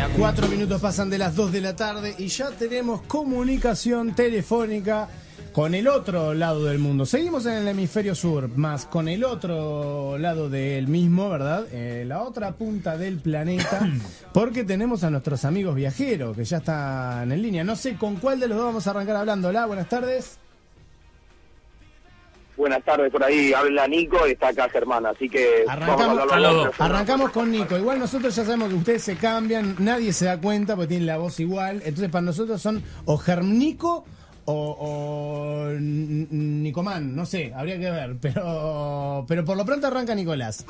4 minutos pasan de las 2 de la tarde y ya tenemos comunicación telefónica con el otro lado del mundo. Seguimos en el hemisferio sur, más con el otro lado del mismo, ¿verdad? La otra punta del planeta, porque tenemos a nuestros amigos viajeros que ya están en línea. No sé con cuál de los dos vamos a arrancar hablando. Hola, buenas tardes. Buenas tardes, por ahí habla Nico y está acá Germán, así que arrancamos con Nico. Igual nosotros ya sabemos que ustedes se cambian, nadie se da cuenta porque tienen la voz igual, entonces para nosotros son o Germnico o Nicomán, no sé, habría que ver, pero por lo pronto arranca Nicolás.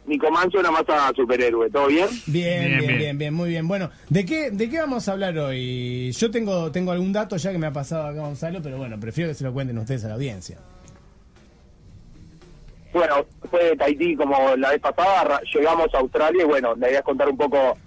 Nicomán suena más a superhéroe, ¿todo bien? Bien, muy bien. Bueno, ¿de qué vamos a hablar hoy? Yo tengo algún dato ya que me ha pasado acá Gonzalo, pero bueno, prefiero que se lo cuenten ustedes a la audiencia. Bueno, fue de Tahití como la vez pasada, llegamos a Australia y bueno, la idea es contar un poco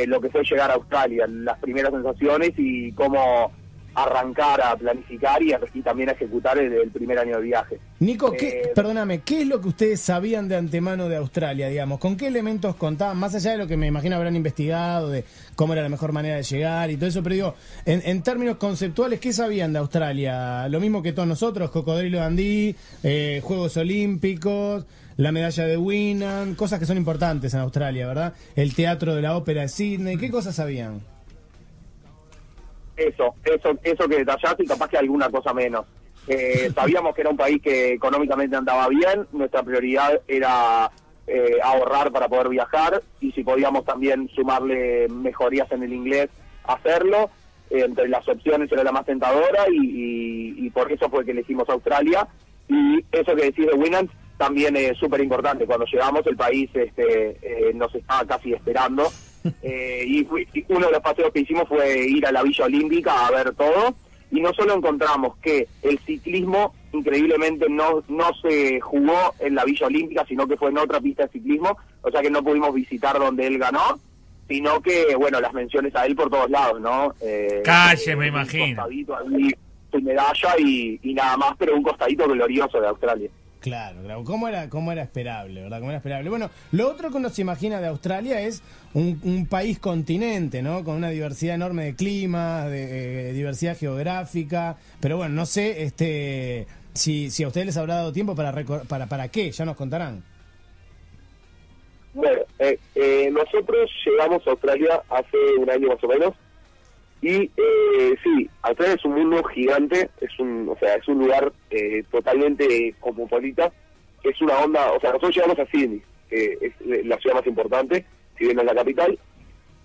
lo que fue llegar a Australia, las primeras sensaciones y cómo arrancar a planificar y también a ejecutar el primer año de viaje. Nico, perdóname, ¿qué es lo que ustedes sabían de antemano de Australia, digamos? ¿Con qué elementos contaban? Más allá de lo que me imagino habrán investigado, de cómo era la mejor manera de llegar y todo eso, pero digo, en términos conceptuales, ¿qué sabían de Australia? Lo mismo que todos nosotros, Cocodrilo Dundee, Juegos Olímpicos, la medalla de Winnan, cosas que son importantes en Australia, ¿verdad? El teatro de la ópera de Sydney, ¿qué cosas sabían? Eso que detallaste y capaz que alguna cosa menos. Sabíamos que era un país que económicamente andaba bien, nuestra prioridad era ahorrar para poder viajar y si podíamos también sumarle mejorías en el inglés, hacerlo. Entre las opciones era la más tentadora y por eso fue que elegimos Australia. Y eso que decís de Winnan también es súper importante. Cuando llegamos el país nos estaba casi esperando. Y uno de los paseos que hicimos fue ir a la Villa Olímpica a ver todo y no solo encontramos que el ciclismo increíblemente no se jugó en la Villa Olímpica, sino que fue en otra pista de ciclismo, o sea que no pudimos visitar donde él ganó, sino que bueno, las menciones a él por todos lados, ¿no? Calle, me imagino. Costadito ahí, su medalla y nada más, pero un costadito glorioso de Australia. Claro, ¿cómo era esperable, verdad? ¿Cómo era esperable? Bueno, lo otro que uno se imagina de Australia es un país continente, ¿no? Con una diversidad enorme de climas, de diversidad geográfica, pero bueno, no sé si a ustedes les habrá dado tiempo para qué, ya nos contarán. Bueno, nosotros llegamos a Australia hace un año más o menos. Y sí, Australia es un mundo gigante, es un lugar totalmente cosmopolita, es una onda, o sea, nosotros llegamos a Sydney, que es la ciudad más importante, si bien no es la capital,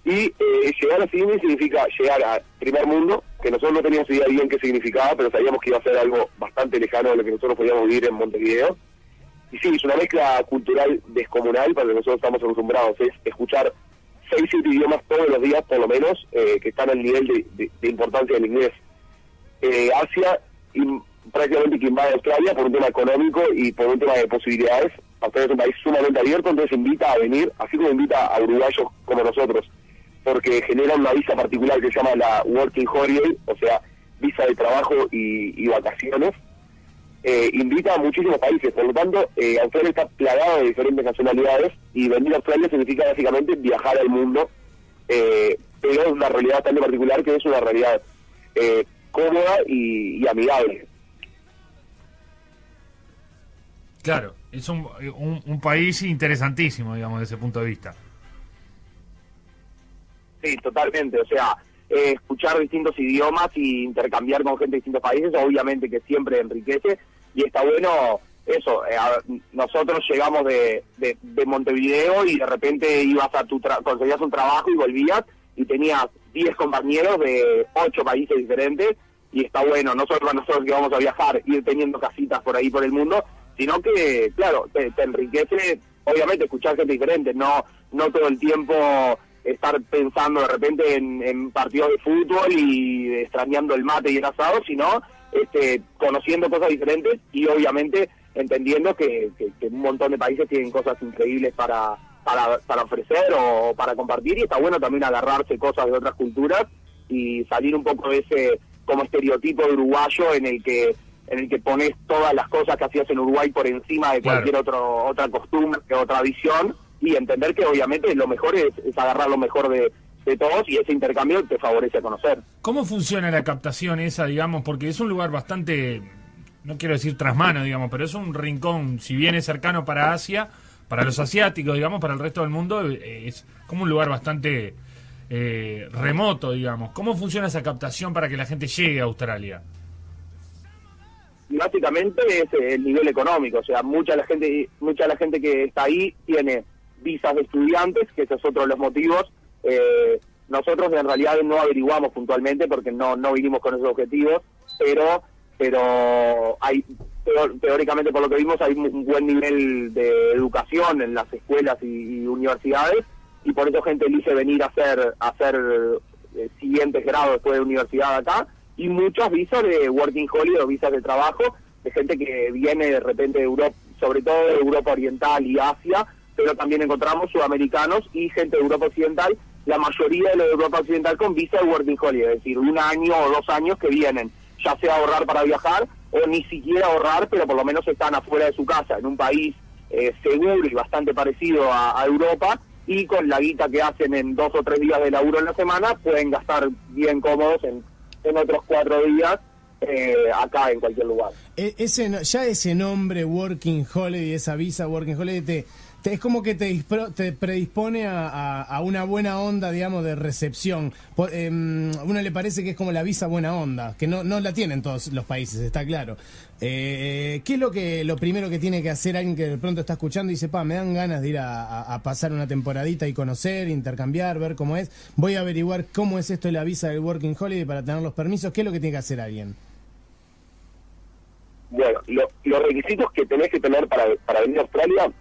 y llegar a Sydney significa llegar al primer mundo, que nosotros no teníamos idea bien qué significaba, pero sabíamos que iba a ser algo bastante lejano de lo que nosotros podíamos vivir en Montevideo. Y sí, es una mezcla cultural descomunal para lo que nosotros estamos acostumbrados, es escuchar 6-7 idiomas todos los días, por lo menos, que están al nivel de importancia del inglés. Asia prácticamente que invade Australia por un tema económico y por un tema de posibilidades. Australia es un país sumamente abierto, entonces invita a venir, así como invita a uruguayos como nosotros, porque generan una visa particular que se llama la Working Holiday, o sea, visa de trabajo y vacaciones. Invita a muchísimos países, por lo tanto Australia está plagado de diferentes nacionalidades y venir a Australia significa básicamente viajar al mundo, pero es una realidad bastante particular que es una realidad cómoda y amigable. Claro, es un país interesantísimo, digamos, desde ese punto de vista. Sí, totalmente, o sea, escuchar distintos idiomas y intercambiar con gente de distintos países, obviamente que siempre enriquece, y está bueno eso. Nosotros llegamos de Montevideo y de repente ibas a conseguías un trabajo y volvías y tenías 10 compañeros de 8 países diferentes, y está bueno, no solo para nosotros que vamos a viajar, ir teniendo casitas por ahí por el mundo, sino que, claro, te enriquece, obviamente, escuchar gente diferente, no todo el tiempo estar pensando de repente en partidos de fútbol y extrañando el mate y el asado, sino conociendo cosas diferentes y obviamente entendiendo que un montón de países tienen cosas increíbles para ofrecer o para compartir, y está bueno también agarrarse cosas de otras culturas y salir un poco de ese como estereotipo de uruguayo en el que en el que pones todas las cosas que hacías en Uruguay por encima de cualquier otra costumbre, otra visión, y entender que obviamente lo mejor es agarrar lo mejor de todos, y ese intercambio te favorece a conocer. ¿Cómo funciona la captación esa, digamos? Porque es un lugar bastante, no quiero decir trasmano, digamos, pero es un rincón, si bien es cercano para Asia, para los asiáticos, digamos, para el resto del mundo, es como un lugar bastante remoto, digamos. ¿Cómo funciona esa captación para que la gente llegue a Australia? Y básicamente es el nivel económico, o sea, mucha de la gente que está ahí tiene visas de estudiantes, que ese es otro de los motivos. Nosotros en realidad no averiguamos puntualmente porque no vinimos con esos objetivos, pero hay teóricamente, por lo que vimos, hay un buen nivel de educación en las escuelas y universidades, y por eso gente elige venir a hacer siguientes grados después de universidad acá, y muchas visas de working holiday o visas de trabajo de gente que viene de repente de Europa, sobre todo de Europa Oriental y Asia, pero también encontramos sudamericanos y gente de Europa Occidental, la mayoría de los de Europa Occidental con visa de working holiday, es decir, 1 año o 2 años que vienen, ya sea a ahorrar para viajar o ni siquiera ahorrar, pero por lo menos están afuera de su casa, en un país seguro y bastante parecido a Europa, y con la guita que hacen en 2 o 3 días de laburo en la semana, pueden gastar bien cómodos en otros 4 días acá en cualquier lugar. Ese nombre Working Holiday, esa visa Working Holiday, es como que te predispone a una buena onda, digamos, de recepción. Uno le parece que es como la visa buena onda, que no la tienen todos los países, está claro. ¿Qué es lo primero que tiene que hacer alguien que de pronto está escuchando y dice, me dan ganas de ir a pasar una temporadita y conocer, intercambiar, ver cómo es? Voy a averiguar cómo es esto de la visa del Working Holiday para tener los permisos. ¿Qué es lo que tiene que hacer alguien? Bueno, los requisitos que tenés que tener para venir a Australia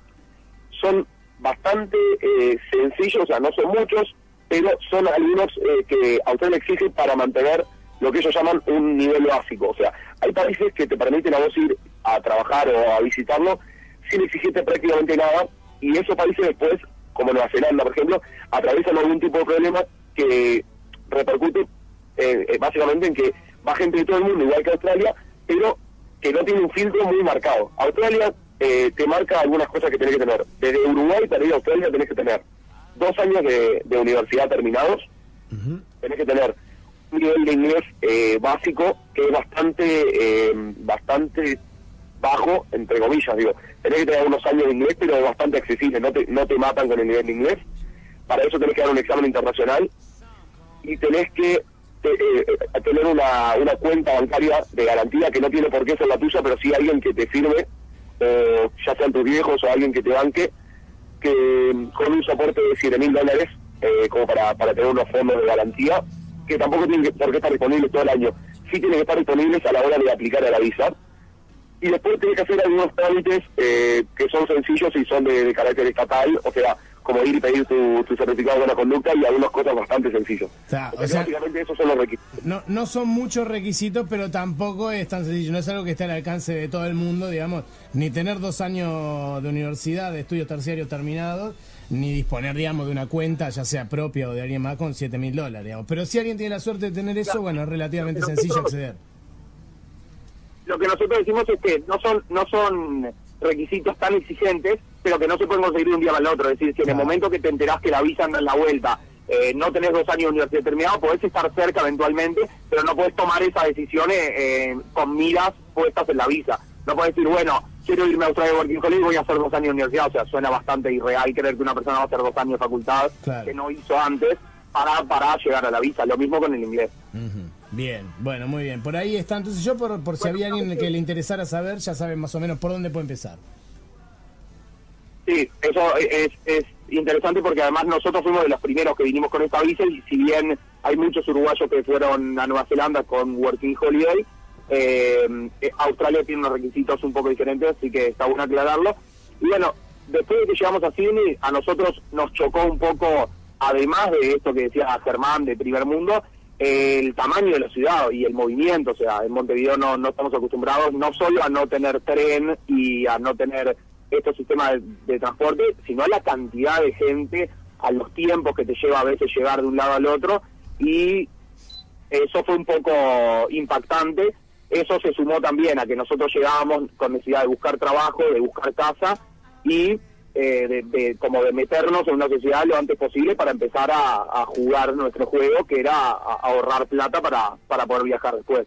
son bastante sencillos, o sea, no son muchos, pero son algunos que Australia exige para mantener lo que ellos llaman un nivel básico. O sea, hay países que te permiten a vos ir a trabajar o a visitarlo sin exigirte prácticamente nada, y esos países después, como Nueva Zelanda, por ejemplo, atraviesan algún tipo de problema que repercute básicamente en que va gente de todo el mundo, igual que Australia, pero que no tiene un filtro muy marcado. Australia te marca algunas cosas que tenés que tener. Desde Uruguay para ir a Australia tenés que tener 2 años de universidad terminados, tenés que tener un nivel de inglés básico que es bastante bajo, entre comillas, digo. Tenés que tener unos años de inglés, pero es bastante accesible, no te matan con el nivel de inglés. Para eso tenés que dar un examen internacional y tenés que tener una cuenta bancaria de garantía que no tiene por qué ser la tuya, pero sí alguien que te firme, ya sean tus viejos o alguien que te banque, que con un soporte de $7,000 como para tener unos fondos de garantía, que tampoco tienen por qué estar disponibles todo el año. Sí tienen que estar disponibles a la hora de aplicar a la visa. Y después tenés que hacer algunos trámites que son sencillos y son de carácter estatal, o sea, como ir y pedir tu certificado de buena conducta y algunas cosas bastante sencillas. O sea, básicamente esos son los requisitos. No son muchos requisitos, pero tampoco es tan sencillo. No es algo que esté al alcance de todo el mundo, digamos, ni tener 2 años de universidad, de estudios terciarios terminados, ni disponer, digamos, de una cuenta, ya sea propia o de alguien más, con $7,000, digamos. Pero si alguien tiene la suerte de tener eso, claro, bueno, es relativamente sencillo acceder. Lo que nosotros decimos es que no son requisitos tan exigentes, pero que no se pueden conseguir de un día para el otro. Es decir, si en el momento que te enterás que la visa anda en la vuelta, no tenés 2 años de universidad terminado, podés estar cerca eventualmente, pero no podés tomar esas decisiones con miras puestas en la visa. No podés decir, bueno, quiero irme a Australia Working Holiday y voy a hacer 2 años de universidad. O sea, suena bastante irreal creer que una persona va a hacer 2 años de facultad, claro, que no hizo antes para llegar a la visa. Lo mismo con el inglés. Bien, bueno, muy bien. Por ahí está. Entonces yo, por si había alguien que le interesara saber, ya saben más o menos por dónde puede empezar. Sí, eso es interesante porque además nosotros fuimos de los primeros que vinimos con esta visa, y si bien hay muchos uruguayos que fueron a Nueva Zelanda con Working Holiday, Australia tiene unos requisitos un poco diferentes, así que está bueno aclararlo. Y bueno, después de que llegamos a Sydney, a nosotros nos chocó un poco, además de esto que decía Germán de primer mundo, el tamaño de la ciudad y el movimiento. O sea, en Montevideo no estamos acostumbrados no solo a no tener tren y a no tener estos sistemas de transporte, sino a la cantidad de gente, a los tiempos que te lleva a veces llegar de un lado al otro, y eso fue un poco impactante. eso se sumó también a que nosotros llegábamos con necesidad de buscar trabajo, de buscar casa y como de meternos en una sociedad lo antes posible para empezar a jugar nuestro juego, que era ahorrar plata para poder viajar después.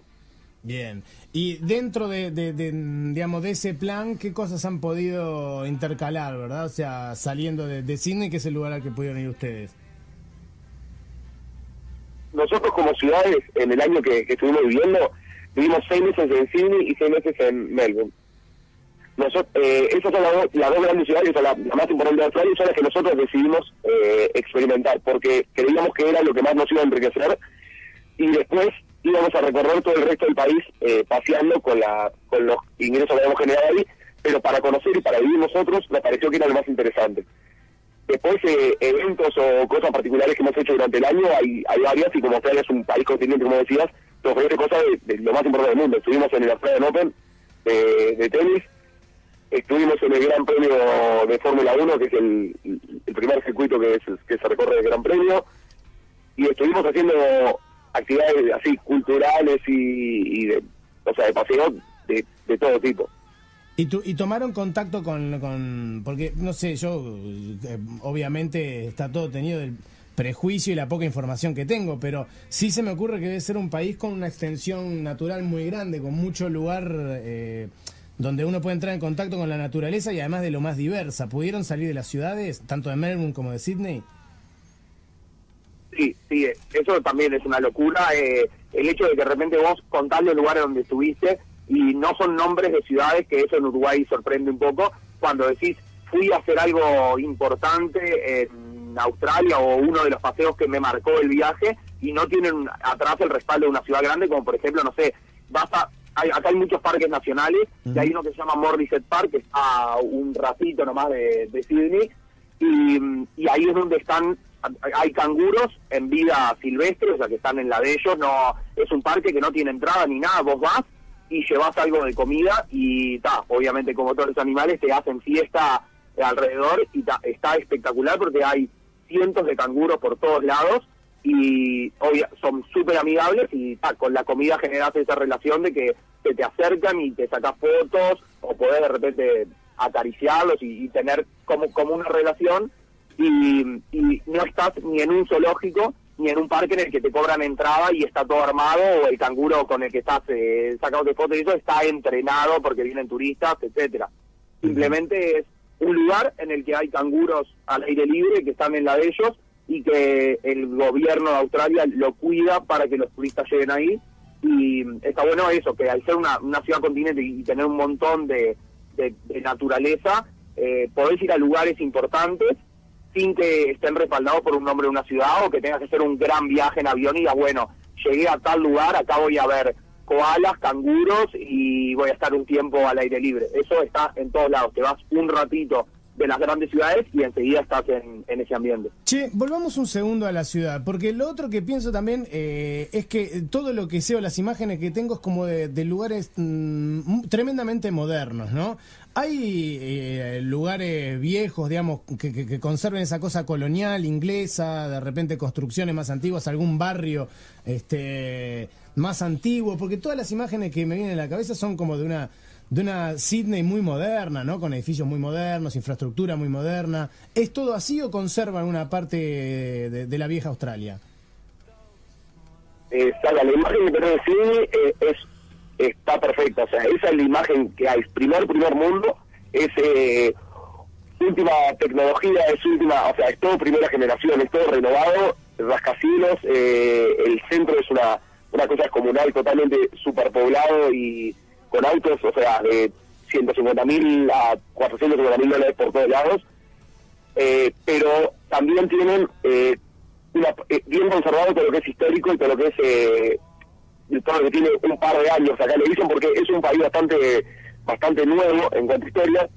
Bien. Y dentro digamos, de ese plan, ¿qué cosas han podido intercalar, verdad? O sea, saliendo de Sydney, que es el lugar al que pudieron ir ustedes. Nosotros como ciudades, en el año que estuvimos viviendo, vivimos 6 meses en Sydney y 6 meses en Melbourne. Esas son las dos grandes ciudades, son la más importante de Australia, y son las que nosotros decidimos experimentar, porque creíamos que era lo que más nos iba a enriquecer, y después íbamos a recorrer todo el resto del país paseando con los ingresos que habíamos generado ahí, pero para conocer y para vivir nosotros nos pareció que era lo más interesante. Después, eventos o cosas particulares que hemos hecho durante el año, hay varias, y como Australia es un país continente, como decías, nos ofrece cosas de lo más importante del mundo. Estuvimos en el Australian Open de tenis, estuvimos en el Gran Premio de Fórmula 1, que es el primer circuito que se recorre el Gran Premio, y estuvimos haciendo actividades así culturales y de paseo de todo tipo. ¿Y tomaron contacto con porque, no sé, yo obviamente está todo tenido del prejuicio y la poca información que tengo, pero sí se me ocurre que debe ser un país con una extensión natural muy grande, con mucho lugar donde uno puede entrar en contacto con la naturaleza y además de lo más diversa. ¿Pudieron salir de las ciudades, tanto de Melbourne como de Sydney? Sí, eso también es una locura, el hecho de que de repente vos contás los lugares donde estuviste y no son nombres de ciudades, que eso en Uruguay sorprende un poco, cuando decís fui a hacer algo importante en Australia o uno de los paseos que me marcó el viaje y no tienen atrás el respaldo de una ciudad grande, como por ejemplo, no sé, acá hay muchos parques nacionales, y hay uno que se llama Morisset Park, que está a un ratito nomás de Sydney, y ahí es donde hay canguros en vida silvestre, o sea que están en la de ellos, no es un parque que no tiene entrada ni nada, vos vas y llevas algo de comida y obviamente como todos los animales te hacen fiesta alrededor y está espectacular porque hay cientos de canguros por todos lados y son súper amigables y con la comida generas esa relación de que te acercan y te sacas fotos o podés de repente acariciarlos y tener como una relación y no estás ni en un zoológico ni en un parque en el que te cobran entrada y está todo armado, o el canguro con el que estás sacándote fotos y eso está entrenado porque vienen turistas, etcétera. Simplemente es un lugar en el que hay canguros al aire libre que están en la de ellos y que el gobierno de Australia lo cuida para que los turistas lleguen ahí, y está bueno eso, que al ser una ciudad continente y tener un montón de naturaleza, podés ir a lugares importantes sin que estén respaldados por un nombre de una ciudad o que tengas que hacer un gran viaje en avión y digas, bueno, llegué a tal lugar, acá voy a ver koalas, canguros y voy a estar un tiempo al aire libre. Eso está en todos lados, te vas un ratito de las grandes ciudades y enseguida estás en ese ambiente. Che, volvamos un segundo a la ciudad, porque lo otro que pienso también es que todo lo que sé o las imágenes que tengo es como de lugares tremendamente modernos, ¿no? Hay lugares viejos, digamos, que conserven esa cosa colonial, inglesa, de repente construcciones más antiguas, algún barrio más antiguo, porque todas las imágenes que me vienen a la cabeza son como de una Sydney muy moderna, ¿no? Con edificios muy modernos, infraestructura muy moderna. ¿Es todo así o conservan una parte de la vieja Australia? La imagen que tenés de Sydney está perfecta, o sea, esa es la imagen que hay, primer mundo, es última tecnología, o sea, es todo primera generación, es todo renovado, rascacielos, el centro es una cosa comunal totalmente superpoblado y con autos, o sea, de 150.000 a 450.000 dólares por todos lados, pero también tienen bien conservado todo lo que es histórico y todo lo que es todo lo que tiene un par de años acá le dicen, porque es un país bastante nuevo en cuanto a historia,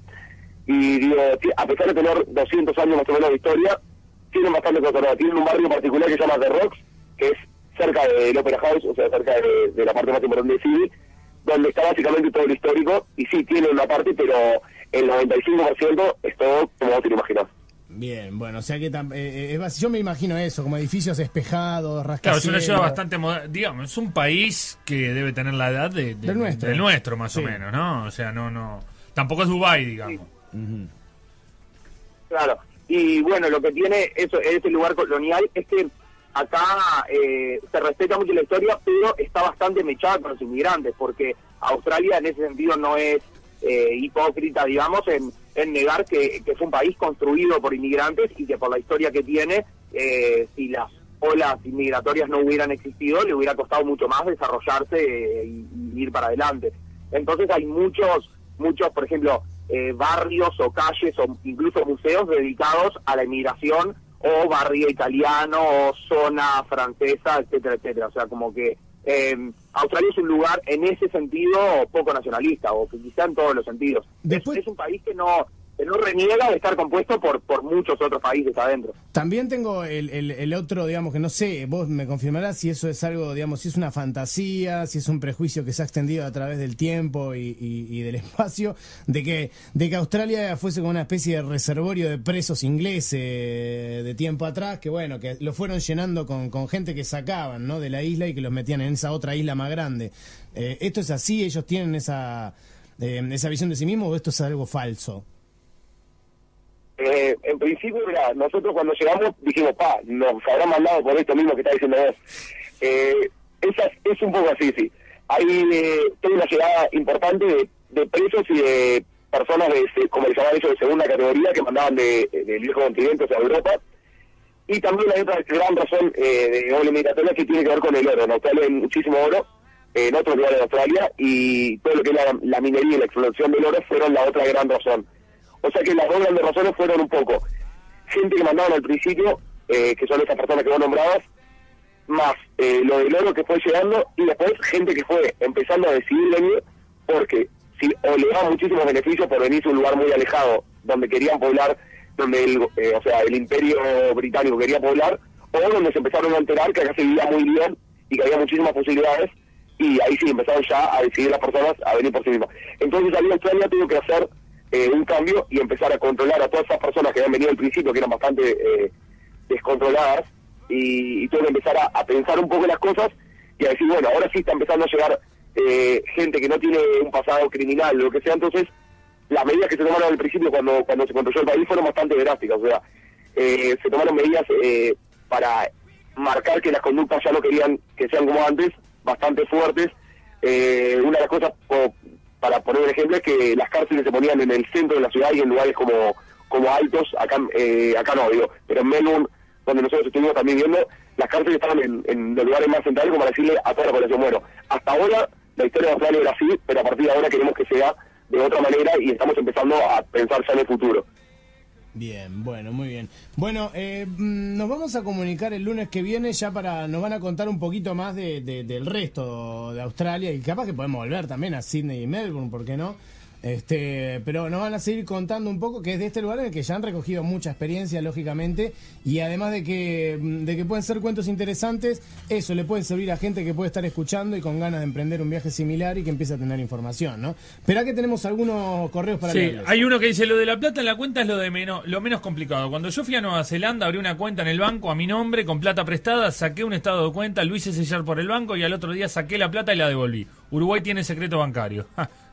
y digo, a pesar de tener 200 años más o menos de historia, tienen bastante conservado. Tienen un barrio particular que se llama The Rocks, que es cerca del Opera House, o sea, cerca de la parte más importante de Sydney, donde está básicamente todo lo histórico, y sí, tiene una parte, pero el 95% es todo como vos te lo imaginás. Bien, bueno, o sea que yo me imagino eso, como edificios espejados, Claro, rascacielos. es una ciudad bastante moderna. Digamos, es un país que debe tener la edad del nuestro, más o menos, ¿no? O sea, no. Tampoco es Dubái, digamos. Sí. Claro. Y bueno, lo que tiene ese lugar colonial es que acá se respeta mucho la historia, pero está bastante mechada con los inmigrantes, porque Australia en ese sentido no es hipócrita, digamos, en negar que es un país construido por inmigrantes y que por la historia que tiene, si las olas inmigratorias no hubieran existido, le hubiera costado mucho más desarrollarse y ir para adelante. Entonces hay muchos, por ejemplo, barrios o calles o incluso museos dedicados a la inmigración, o barrio italiano, o zona francesa, etcétera, etcétera. O sea, como que Australia es un lugar en ese sentido poco nacionalista, o que quizá en todos los sentidos. Después, es un país que no reniega de estar compuesto por muchos otros países adentro. También tengo el otro, digamos, que no sé, vos me confirmarás si eso es algo, digamos, si es una fantasía, si es un prejuicio que se ha extendido a través del tiempo y del espacio, de que Australia fuese como una especie de reservorio de presos ingleses de tiempo atrás, que bueno, que lo fueron llenando con gente que sacaban, ¿no?, de la isla y que los metían en esa otra isla más grande. ¿Esto es así? ¿Ellos tienen esa visión de sí mismos o esto es algo falso? En principio, mira, nosotros cuando llegamos dijimos, nos habrán mandado por esto mismo que está diciendo vos. Es un poco así, sí. Hay toda una llegada importante de presos y de personas como les llamaban ellos, de segunda categoría, que mandaban del viejo continente, o sea, Europa. Y también hay otra gran razón de ola migratoria que tiene que ver con el oro. En Australia hay muchísimo oro, en otros lugares de Australia, y todo lo que es la minería y la explotación del oro fueron la otra gran razón. O sea que las dos grandes razones fueron un poco gente que mandaban al principio, que son esas personas que vos nombrabas, más lo del oro que fue llegando, y después gente que fue empezando a decidir venir porque o le daban muchísimos beneficios por venirse a un lugar muy alejado, donde querían poblar, donde el Imperio Británico quería poblar, o donde se empezaron a enterar que acá se vivía muy bien y que había muchísimas posibilidades, y ahí sí empezaron ya a decidir las personas a venir por sí mismas. Entonces ahí Australia tuvo que hacer un cambio y empezar a controlar a todas esas personas que habían venido al principio, que eran bastante descontroladas, y tuvo que empezar a pensar un poco las cosas y a decir, bueno, ahora sí está empezando a llegar gente que no tiene un pasado criminal, lo que sea. Entonces las medidas que se tomaron al principio cuando se construyó el país fueron bastante drásticas, o sea, se tomaron medidas para marcar que las conductas ya no querían que sean como antes, bastante fuertes. Una de las cosas, para poner un ejemplo, es que las cárceles se ponían en el centro de la ciudad y en lugares como altos, acá no, digo, pero en Melbourne, donde nosotros estuvimos también viendo, las cárceles estaban en los lugares más centrales, como para decirle a toda la población, bueno, hasta ahora la historia de Australia era así, pero a partir de ahora queremos que sea de otra manera y estamos empezando a pensar ya en el futuro. Bien, bueno, muy bien. Bueno, nos vamos a comunicar el lunes que viene ya nos van a contar un poquito más del resto de Australia, y capaz que podemos volver también a Sydney y Melbourne, ¿por qué no? Pero nos van a seguir contando un poco, que es de este lugar en el que ya han recogido mucha experiencia, lógicamente, y además de que pueden ser cuentos interesantes, eso le puede servir a gente que puede estar escuchando y con ganas de emprender un viaje similar y que empiece a tener información, ¿no? Pero aquí tenemos algunos correos para leerles. Hay uno que dice, lo de la plata en la cuenta es lo menos complicado. Cuando yo fui a Nueva Zelanda, abrí una cuenta en el banco a mi nombre, con plata prestada, saqué un estado de cuenta, lo hice sellar por el banco y al otro día saqué la plata y la devolví. Uruguay tiene secreto bancario.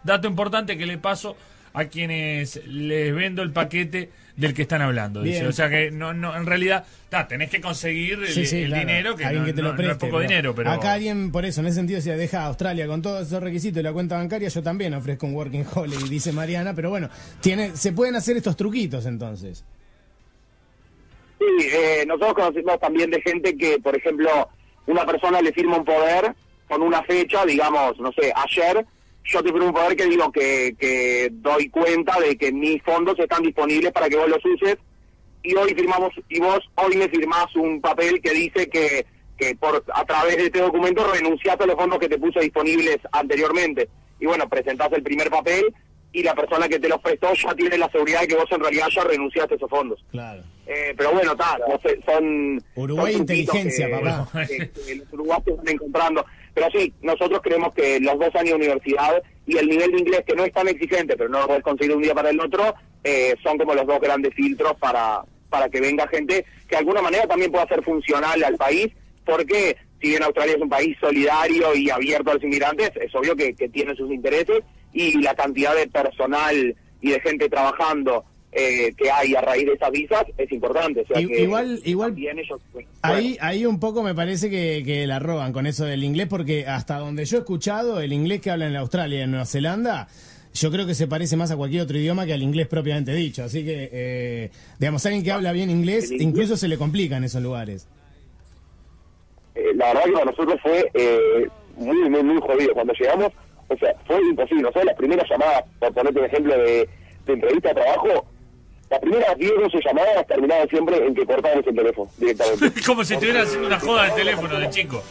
Dato importante que le paso a quienes les vendo el paquete del que están hablando. Dice. O sea que no, en realidad tenés que conseguir el claro, dinero, que alguien que te lo preste, no es poco dinero. Pero acá alguien, por eso, en ese sentido, se deja a Australia con todos esos requisitos y la cuenta bancaria, yo también ofrezco un working holiday, dice Mariana, pero bueno, se pueden hacer estos truquitos entonces. Sí, nosotros conocemos también de gente que, por ejemplo, una persona le firma un poder con una fecha, digamos, no sé, ayer, yo te firmo un poder que digo que doy cuenta de que mis fondos están disponibles para que vos los uses, y hoy vos hoy me firmás un papel que dice que a través de este documento renunciaste a los fondos que te puse disponibles anteriormente. Y bueno, presentás el primer papel y la persona que te los prestó ya tiene la seguridad de que vos en realidad ya renunciaste a esos fondos. Claro. Pero bueno, son Uruguay son inteligencia, papá. que los uruguayos están encontrando. Pero sí, nosotros creemos que los 2 años de universidad y el nivel de inglés, que no es tan exigente, pero no lo podés conseguir de un día para el otro, son como los dos grandes filtros para para que venga gente que de alguna manera también pueda ser funcional al país, porque si bien Australia es un país solidario y abierto a los inmigrantes, es obvio que tiene sus intereses, y la cantidad de personal y de gente trabajando que hay a raíz de esas visas es importante. O sea, igual ellos, pues, ahí un poco me parece que la roban con eso del inglés, porque hasta donde yo he escuchado, el inglés que hablan en Australia y en Nueva Zelanda, yo creo que se parece más a cualquier otro idioma que al inglés propiamente dicho. Así que, digamos, alguien que habla bien inglés, incluso se le complica en esos lugares. La verdad que para nosotros fue muy jodido. Cuando llegamos, o sea, fue imposible. O sea, las primeras llamadas, por ponerte un ejemplo de entrevista de trabajo, las primeras 10 o 12 llamadas terminaban siempre en que cortábamos el teléfono directamente. Como si estuvieran haciendo una joda de teléfono de chico.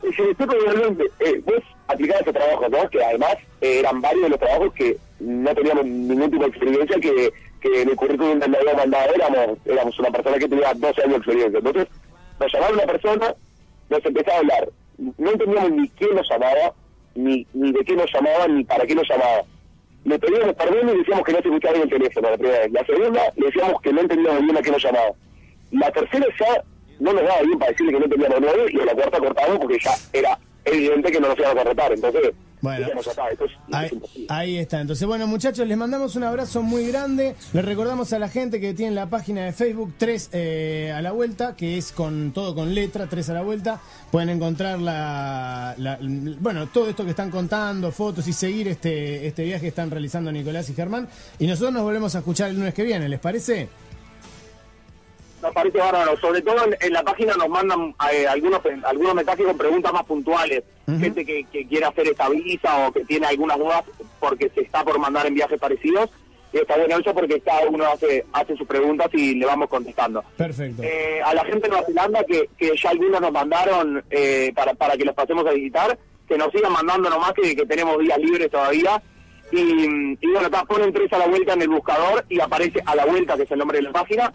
Sí, realmente, vos aplicabas ese trabajo, ¿no? Que además eran varios de los trabajos que no teníamos ningún tipo de experiencia, que en el currículum que me había mandado éramos una persona que tenía 12 años de experiencia. Entonces, nos llamaba una persona, nos empezaba a hablar. No entendíamos ni quién nos llamaba, ni de qué nos llamaba, ni para qué nos llamaba. Le pedíamos perdón y decíamos que no se escuchaba en el teléfono la primera vez. La segunda, le decíamos que no entendíamos bien a qué nos llamaba. La tercera ya no nos daba bien para decirle que no entendíamos nada, y a la cuarta cortamos porque ya era evidente que no nos íbamos a cortar. Entonces, bueno, ahí está. Entonces, bueno, muchachos, les mandamos un abrazo muy grande. Les recordamos a la gente que tiene la página de Facebook 3 a la vuelta, que es con todo con letra, 3 a la vuelta. Pueden encontrar bueno, todo esto que están contando, fotos, y seguir este viaje que están realizando Nicolás y Germán. Y nosotros nos volvemos a escuchar el lunes que viene, ¿les parece? Nos parece bárbaro. Sobre todo en la página nos mandan algunos mensajes con preguntas más puntuales. Gente que quiere hacer esta visa o que tiene algunas dudas porque se está por mandar en viajes parecidos. Y está bueno eso porque cada uno hace sus preguntas y le vamos contestando. Perfecto. A la gente de Nueva Zelanda, que ya algunos nos mandaron para que los pasemos a visitar, que nos sigan mandando nomás, que tenemos días libres todavía. Y bueno, acá ponen 3 a la vuelta en el buscador y aparece A la Vuelta, que es el nombre de la página.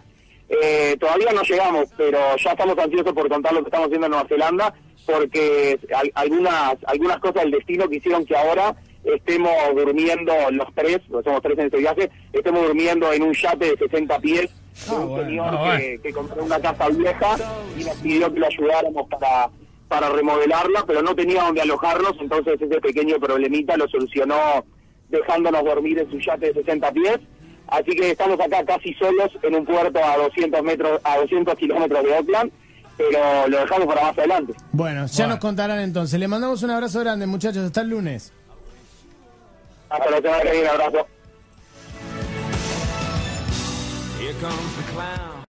Todavía no llegamos, pero ya estamos ansiosos por contar lo que estamos haciendo en Nueva Zelanda, porque algunas cosas del destino que hicieron que ahora estemos durmiendo los tres, somos 3 en este viaje, estemos durmiendo en un yate de 60 pies, un señor que compró una casa vieja y nos pidió que lo ayudáramos para remodelarla, pero no tenía donde alojarnos, entonces ese pequeño problemita lo solucionó dejándonos dormir en su yate de 60 pies. Así que estamos acá casi solos en un puerto a 200 kilómetros de Auckland, pero lo dejamos para más adelante. Bueno, ya nos contarán entonces. Le mandamos un abrazo grande, muchachos. Hasta el lunes. Hasta la semana que viene, abrazo. Here comes the clown.